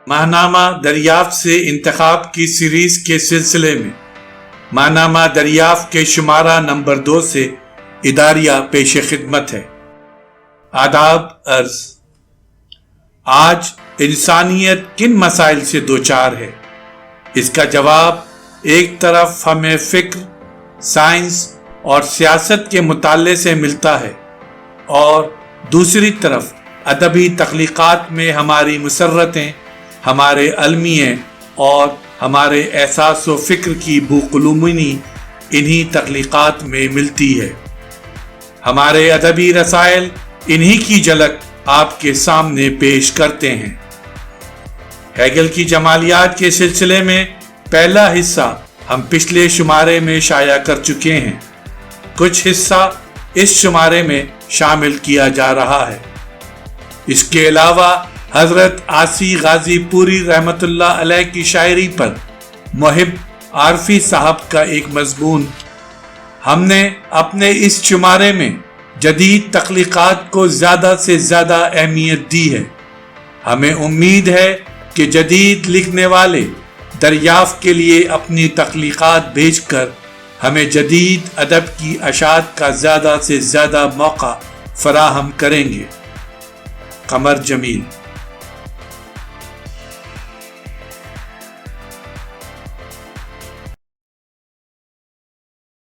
ماہنامہ دریافت سے انتخاب کی سیریز کے سلسلے میں ماہنامہ دریافت کے شمارہ نمبر 2 سے اداریہ پیش خدمت ہے۔ آداب عرض۔ آج انسانیت کن مسائل سے دوچار ہے؟ اس کا جواب ایک طرف ہمیں فکر، سائنس اور سیاست کے مطالعے سے ملتا ہے اور دوسری طرف ادبی تخلیقات میں ہماری مسرتیں، ہمارے المیے اور ہمارے احساس و فکر کی بوقلمونی انہی تخلیقات میں ملتی ہے۔ ہمارے ادبی رسائل انہی کی جھلک آپ کے سامنے پیش کرتے ہیں۔ ہیگل کی جمالیات کے سلسلے میں پہلا حصہ ہم پچھلے شمارے میں شائع کر چکے ہیں۔ کچھ حصہ اس شمارے میں شامل کیا جا رہا ہے۔ اس کے علاوہ حضرت عاصی غازی پوری رحمت اللہ علیہ کی شاعری پر محب عارفی صاحب کا ایک مضمون ہم نے اپنے اس شمارے میں جدید تخلیقات کو زیادہ سے زیادہ اہمیت دی ہے۔ ہمیں امید ہے کہ جدید لکھنے والے دریافت کے لیے اپنی تخلیقات بھیج کر ہمیں جدید ادب کی اشاعت کا زیادہ سے زیادہ موقع فراہم کریں گے۔ قمر جمیل۔